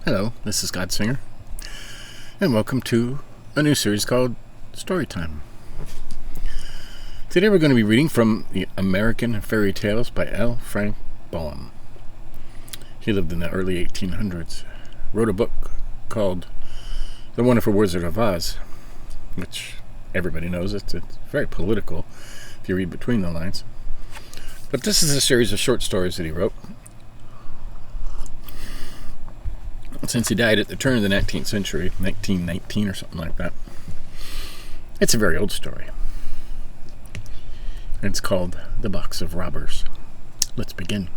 Hello, this is Godsinger, and welcome to a new series called Storytime. Today we're going to be reading from the American Fairy Tales by L. Frank Baum. He lived in the early 1800s, wrote a book called The Wonderful Wizard of Oz, which everybody knows. It's very political if you read between the lines. But this is a series of short stories that he wrote. Since he died at the turn of the 19th century, 1919 or something like that. It's a very old story. It's called The Box of Robbers. Let's begin.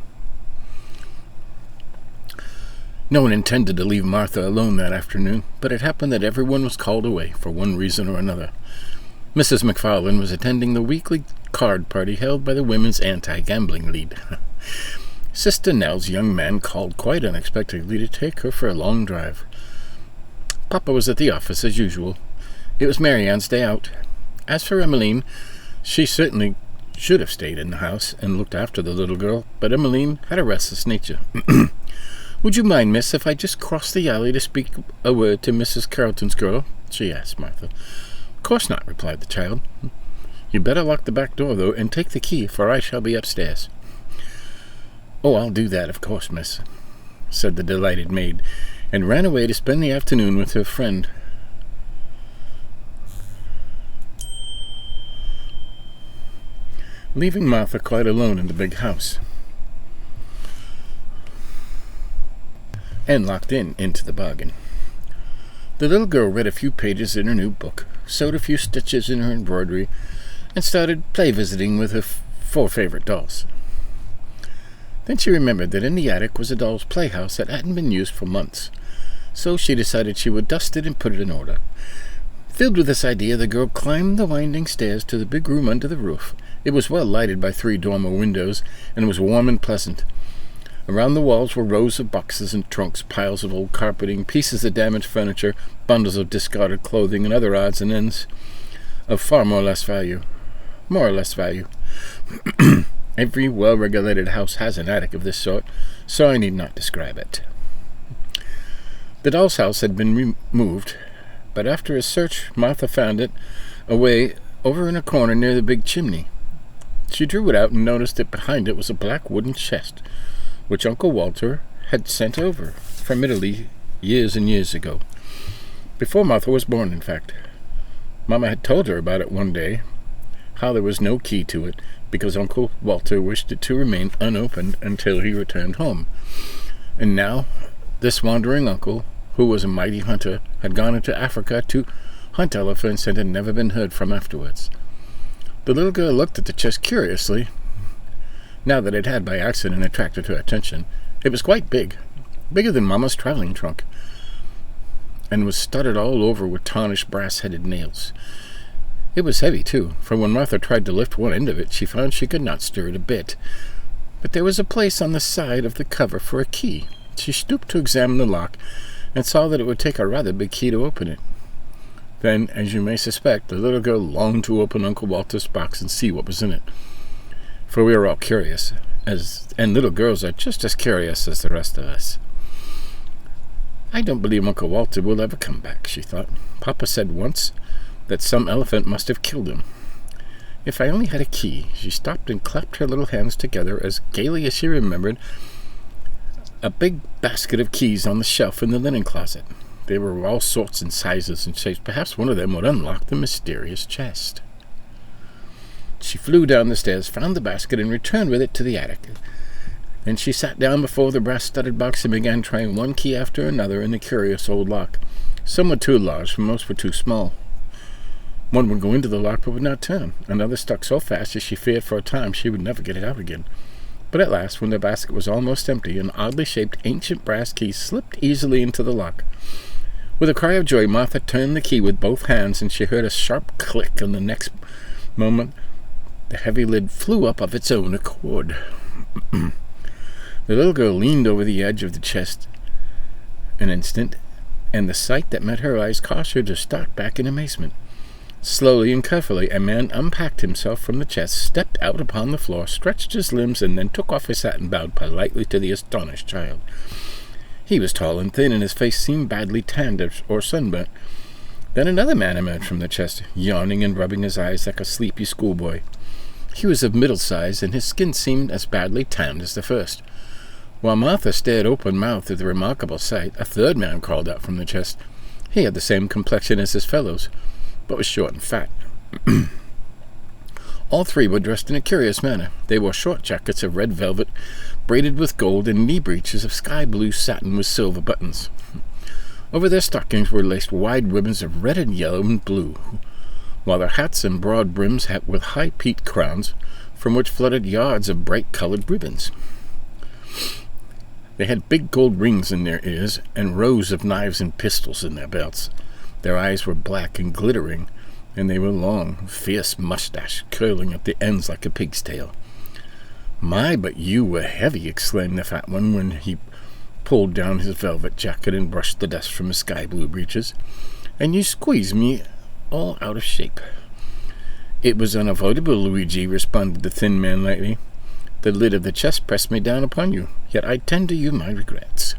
No one intended to leave Martha alone that afternoon, but it happened that everyone was called away for one reason or another. Mrs. McFarlane was attending the weekly card party held by the Women's Anti-Gambling League. Sister Nell's young man called quite unexpectedly to take her for a long drive. Papa was at the office as usual. It was Marianne's day out. As for Emmeline, she certainly should have stayed in the house and looked after the little girl, but Emmeline had a restless nature. "Would you mind, miss, if I just crossed the alley to speak a word to Mrs. Carleton's girl?" she asked Martha. "Of course not," replied the child. "You'd better lock the back door, though, and take the key, for I shall be upstairs." "Oh, I'll do that, of course, miss," said the delighted maid, and ran away to spend the afternoon with her friend. Leaving Martha quite alone in the big house, and locked into the bargain. The little girl read a few pages in her new book, sewed a few stitches in her embroidery, and started play-visiting with her four favorite dolls. Then she remembered that in the attic was a doll's playhouse that hadn't been used for months, so she decided she would dust it and put it in order. Filled with this idea, the girl climbed the winding stairs to the big room under the roof. It was well lighted by 3 dormer windows, and was warm and pleasant. Around the walls were rows of boxes and trunks, piles of old carpeting, pieces of damaged furniture, bundles of discarded clothing, and other odds and ends of far more or less value. Every well-regulated house has an attic of this sort, so I need not describe it. The doll's house had been removed, but after a search, Martha found it away over in a corner near the big chimney. She drew it out and noticed that behind it was a black wooden chest, which Uncle Walter had sent over from Italy years and years ago. Before Martha was born, in fact. Mama had told her about it one day, how there was no key to it, because Uncle Walter wished it to remain unopened until he returned home. And now, this wandering uncle, who was a mighty hunter, had gone into Africa to hunt elephants and had never been heard from afterwards. The little girl looked at the chest curiously, now that it had by accident attracted her attention. It was quite big, bigger than Mama's traveling trunk, and was studded all over with tarnished brass-headed nails. It was heavy, too, for when Martha tried to lift one end of it, she found she could not stir it a bit. But there was a place on the side of the cover for a key. She stooped to examine the lock, and saw that it would take a rather big key to open it. Then, as you may suspect, the little girl longed to open Uncle Walter's box and see what was in it. For we are all curious, and little girls are just as curious as the rest of us. "I don't believe Uncle Walter will ever come back," she thought. "Papa said once that some elephant must have killed him. If I only had a key." She stopped and clapped her little hands together as gaily as she remembered a big basket of keys on the shelf in the linen closet. They were of all sorts and sizes and shapes. Perhaps one of them would unlock the mysterious chest. She flew down the stairs, found the basket, and returned with it to the attic. Then she sat down before the brass-studded box and began trying one key after another in the curious old lock. Some were too large, and most were too small. One would go into the lock but would not turn. Another stuck so fast that she feared for a time she would never get it out again. But at last, when the basket was almost empty, an oddly shaped ancient brass key slipped easily into the lock. With a cry of joy, Martha turned the key with both hands, and she heard a sharp click, and the next moment the heavy lid flew up of its own accord. The little girl leaned over the edge of the chest an instant, and the sight that met her eyes caused her to start back in amazement. Slowly and carefully, a man unpacked himself from the chest, stepped out upon the floor, stretched his limbs, and then took off his hat and bowed politely to the astonished child. He was tall and thin, and his face seemed badly tanned or sunburnt. Then another man emerged from the chest, yawning and rubbing his eyes like a sleepy schoolboy. He was of middle size, and his skin seemed as badly tanned as the first. While Martha stared open-mouthed at the remarkable sight, a third man crawled out from the chest. He had the same complexion as his fellows, but was short and fat. All three were dressed in a curious manner. They wore short jackets of red velvet, braided with gold, and knee breeches of sky-blue satin with silver buttons. Over their stockings were laced wide ribbons of red and yellow and blue, while their hats and broad brims had with high peaked crowns, from which fluttered yards of bright-colored ribbons. They had big gold rings in their ears, and rows of knives and pistols in their belts. Their eyes were black and glittering, and they were long, fierce mustache curling at the ends like a pig's tail. "My, but you were heavy," exclaimed the fat one when he pulled down his velvet jacket and brushed the dust from his sky-blue breeches. "And you squeezed me all out of shape." "It was unavoidable, Luigi," responded the thin man lightly. "The lid of the chest pressed me down upon you, yet I tender you my regrets."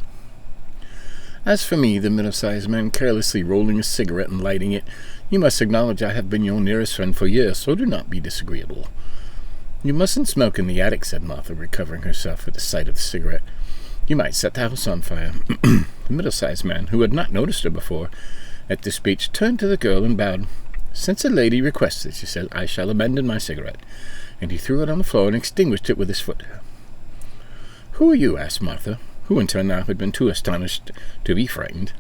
"As for me," the middle-sized man, carelessly rolling a cigarette and lighting it, "you must acknowledge I have been your nearest friend for years, so do not be disagreeable." "You mustn't smoke in the attic," said Martha, recovering herself at the sight of the cigarette. "You might set the house on fire." The middle-sized man, who had not noticed her before, at this speech, turned to the girl and bowed. "Since a lady requests it," she said, "I shall abandon my cigarette." And he threw it on the floor and extinguished it with his foot. "Who are you?" asked Martha, who until now had been too astonished to be frightened.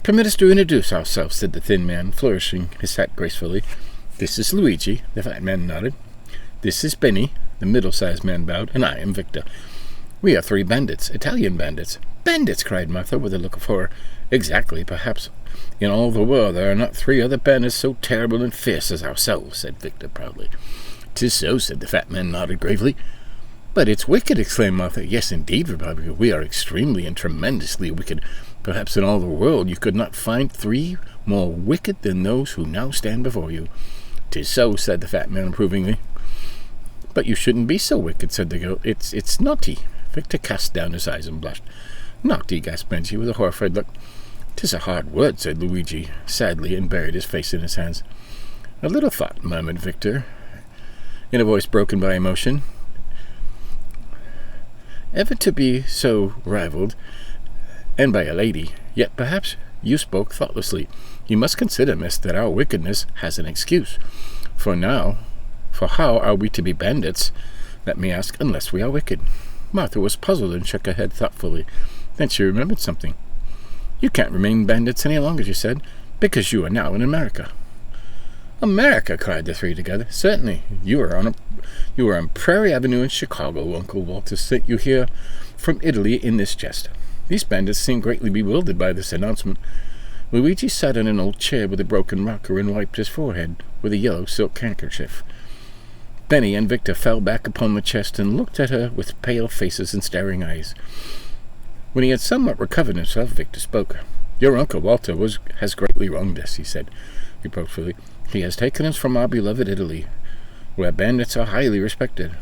"Permit us to introduce ourselves," said the thin man, flourishing his hat gracefully. "This is Luigi," the fat man nodded. "This is Benny," the middle-sized man bowed, "and I am Victor. We are 3 bandits, Italian bandits." "Bandits!" cried Martha, with a look of horror. "Exactly. Perhaps in all the world there are not 3 other bandits so terrible and fierce as ourselves," said Victor proudly. "'Tis so," said the fat man, nodded gravely. "But it's wicked," exclaimed Martha. "Yes, indeed," replied Victor. "We are extremely and tremendously wicked. Perhaps in all the world you could not find 3 more wicked than those who now stand before you." "'Tis so," said the fat man approvingly. "But you shouldn't be so wicked," said the girl. It's naughty." Victor cast down his eyes and blushed. "Naughty," gasped Benji with a horrified look. "'Tis a hard word," said Luigi sadly, and buried his face in his hands. "A little thought," murmured Victor, in a voice broken by emotion. "Ever to be so rivaled, and by a lady, yet perhaps you spoke thoughtlessly. You must consider, miss, that our wickedness has an excuse. For how are we to be bandits, let me ask, unless we are wicked?" Martha was puzzled and shook her head thoughtfully. Then she remembered something. "You can't remain bandits any longer," she said, "because you are now in America." "America!" cried the 3 together. "Certainly. You are on Prairie Avenue in Chicago. Uncle Walter sent you here from Italy in this chest." These bandits seemed greatly bewildered by this announcement. Luigi sat in an old chair with a broken rocker and wiped his forehead with a yellow silk handkerchief. Benny and Victor fell back upon the chest and looked at her with pale faces and staring eyes. When he had somewhat recovered himself, Victor spoke. "Your Uncle Walter has greatly wronged us," he said reproachfully. "He has taken us from our beloved Italy, where bandits are highly respected,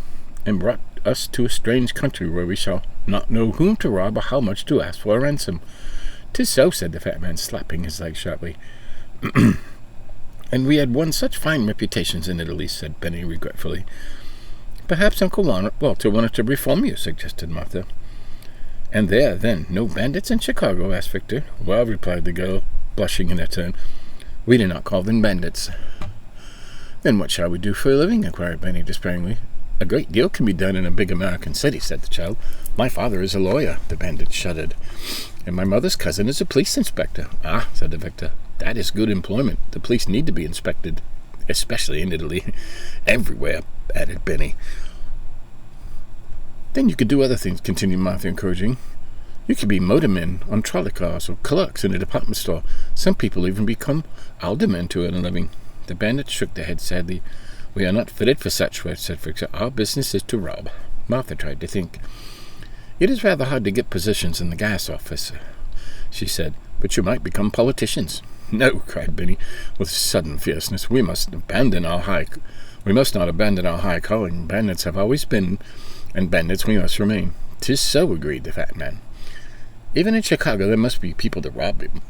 and brought us to a strange country where we shall not know whom to rob or how much to ask for a ransom." "'Tis so," said the fat man, slapping his leg sharply. "And we had won such fine reputations in Italy," said Benny regretfully. "Perhaps Uncle Walter wanted to reform you," suggested Martha. "And there, then, no bandits in Chicago?" asked Victor. "Well," replied the girl, blushing in her turn, "we do not call them bandits." "Then what shall we do for a living?" inquired Benny despairingly. "A great deal can be done in a big American city," said the child. "My father is a lawyer," the bandit shuddered, "and my mother's cousin is a police inspector." "Ah," said the Victor, "that is good employment. The police need to be inspected, especially in Italy." "Everywhere," added Benny. "Then you could do other things," continued Martha, encouraging. "You could be motormen on trolley cars or clerks in a department store. Some people even become aldermen to earn a living." The bandits shook their heads sadly. "We are not fitted for such work," said Victor. "Our business is to rob." Martha tried to think. "It is rather hard to get positions in the gas office," she said, "but you might become politicians." "No," cried Benny, with sudden fierceness. We must not abandon our high calling. Bandits have always been, and bandits we must remain." "'Tis so," agreed the fat man. Even in Chicago there must be people to rob him,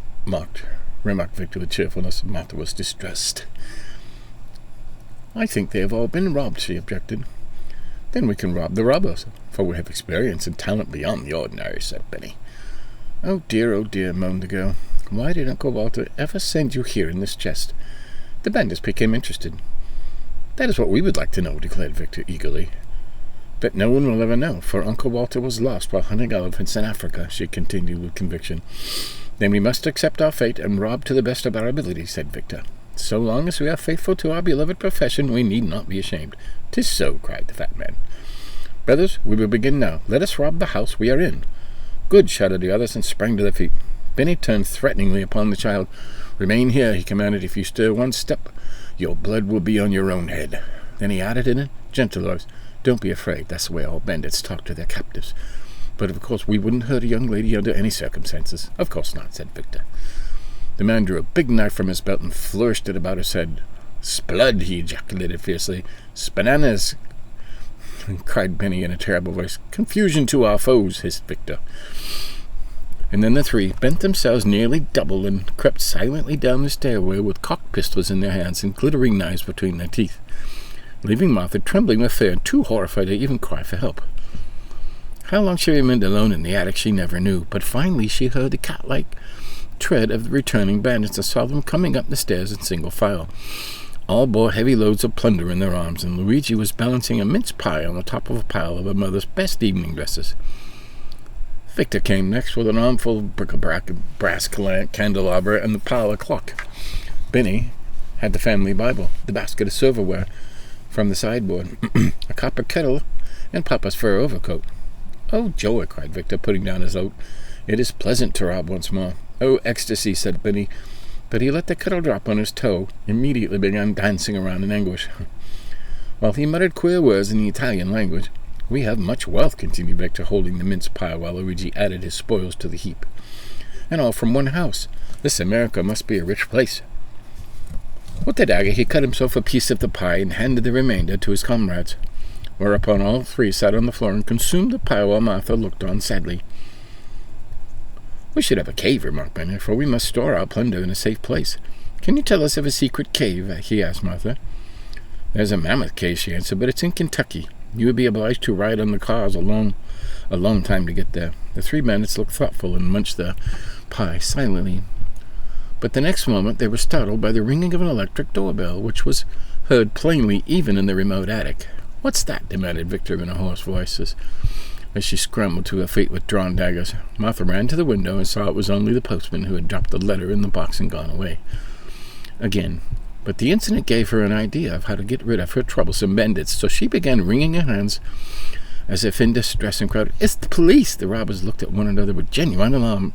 remarked Victor with cheerfulness. Martha was distressed. I think they have all been robbed, she objected. Then we can rob the robbers, for we have experience and talent beyond the ordinary, said Benny. Oh dear, moaned the girl. Why did Uncle Walter ever send you here in this chest? The bandits became interested. That is what we would like to know, declared Victor eagerly. But no one will ever know, for Uncle Walter was lost while hunting elephants in Africa, she continued with conviction. Then we must accept our fate and rob to the best of our ability, said Victor. So long as we are faithful to our beloved profession, we need not be ashamed. 'Tis so, cried the fat man. Brothers, we will begin now. Let us rob the house we are in. Good, shouted the others, and sprang to their feet. Benny turned threateningly upon the child. Remain here, he commanded. If you stir one step, your blood will be on your own head. Then he added in a gentle voice, Don't be afraid. That's the way all bandits talk to their captives. But of course we wouldn't hurt a young lady under any circumstances. Of course not, said Victor. The man drew a big knife from his belt and flourished it about his head. Splud, he ejaculated fiercely. Spananas, cried Benny in a terrible voice. Confusion to our foes, hissed Victor. And then the three bent themselves nearly double and crept silently down the stairway with cocked pistols in their hands and glittering knives between their teeth, leaving Martha trembling with fear and too horrified to even cry for help. How long she remained alone in the attic she never knew, but finally she heard the cat-like tread of the returning bandits and saw them coming up the stairs in single file. All bore heavy loads of plunder in their arms, and Luigi was balancing a mince pie on the top of a pile of her mother's best evening dresses. Victor came next with an armful of bric-a-brac, a brass candelabra, and the parlor clock. Benny had the family Bible, the basket of silverware from the sideboard, a copper kettle, and Papa's fur overcoat. Oh, joy, cried Victor, putting down his oat. It is pleasant to rob once more. Oh, ecstasy, said Benny, but he let the kettle drop on his toe, immediately began dancing around in anguish. While he muttered queer words in the Italian language, we have much wealth, continued Victor, holding the mince pie while Luigi added his spoils to the heap. And all from one house. This America must be a rich place. With the dagger he cut himself a piece of the pie and handed the remainder to his comrades, whereupon all three sat on the floor and consumed the pie while Martha looked on sadly. We should have a cave, remarked Benny, for we must store our plunder in a safe place. Can you tell us of a secret cave? He asked Martha. There's a mammoth cave, she answered, but it's in Kentucky. You would be obliged to ride on the cars a long time to get there. The three bandits looked thoughtful and munched their pie silently. But the next moment they were startled by the ringing of an electric doorbell, which was heard plainly even in the remote attic. What's that? Demanded Victor in a hoarse voice as she scrambled to her feet with drawn daggers. Martha ran to the window and saw it was only the postman who had dropped the letter in the box and gone away again. But the incident gave her an idea of how to get rid of her troublesome bandits, so she began wringing her hands as if in distress and cried, It's the police! The robbers looked at one another with genuine alarm,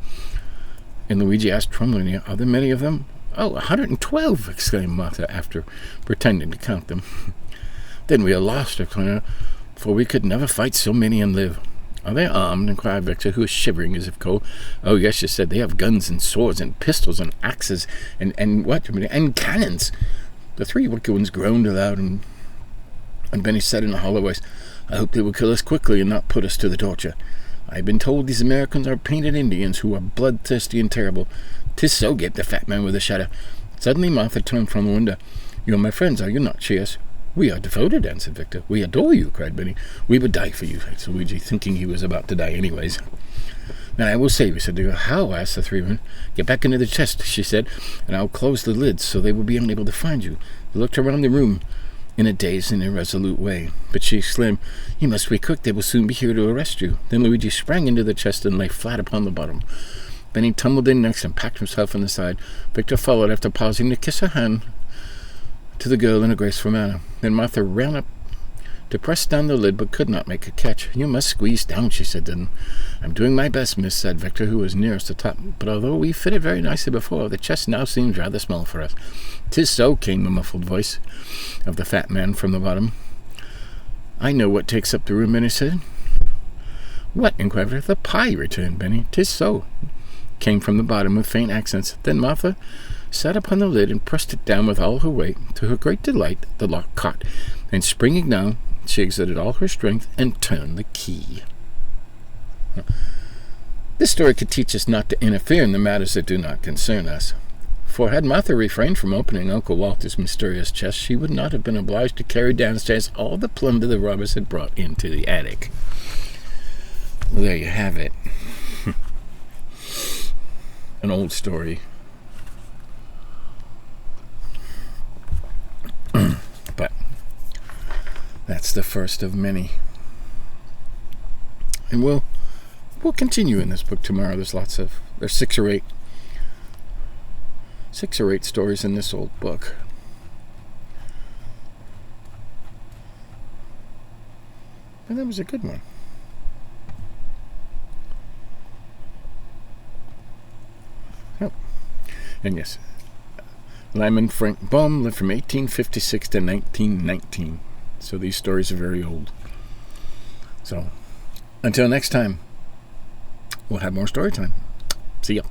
and Luigi asked tremblingly, Are there many of them? Oh, 112! Exclaimed Martha after pretending to count them. Then we are lost, exclaimed, for we could never fight so many and live. Are they armed? Inquired Victor, who was shivering as if cold. Oh, yes, she said. They have guns and swords and pistols and axes and cannons. The three wicked ones groaned aloud, and Benny said in a hollow voice, I hope they will kill us quickly and not put us to the torture. I have been told these Americans are painted Indians who are bloodthirsty and terrible. 'Tis so, gaped the fat man with a shudder. Suddenly Martha turned from the window. You are my friends, are you not? She asked. We are devoted, answered Victor. We adore you, cried Benny. We would die for you, said Luigi, thinking he was about to die anyways. Now I will save you, said the girl. How? Asked the three men. Get back into the chest, she said, and I'll close the lids so they will be unable to find you. They looked around the room in a dazed and irresolute way, but she exclaimed, You must be quick, they will soon be here to arrest you. Then Luigi sprang into the chest and lay flat upon the bottom. Benny tumbled in next and packed himself on the side. Victor followed after pausing to kiss her hand to the girl in a graceful manner. Then Martha ran up to press down the lid, but could not make a catch. You must squeeze down, she said then. I'm doing my best, miss, said Victor, who was nearest the top, but although we fitted very nicely before, the chest now seems rather small for us. 'Tis so, came the muffled voice of the fat man from the bottom. I know what takes up the room, Benny said. What? Inquired Victor. The pie, returned Benny. 'Tis so, came from the bottom with faint accents. Then Martha sat upon the lid and pressed it down with all her weight. To her great delight, the lock caught, and springing down, she exerted all her strength and turned the key. This story could teach us not to interfere in the matters that do not concern us. For had Martha refrained from opening Uncle Walter's mysterious chest, she would not have been obliged to carry downstairs all the plunder the robbers had brought into the attic. Well, there you have it. An old story. But that's the first of many. And we'll continue in this book tomorrow. There's 6 or 8 stories in this old book. And that was a good one. Oh. And yes, Lyman Frank Baum lived from 1856 to 1919. So these stories are very old. So until next time, we'll have more story time. See ya.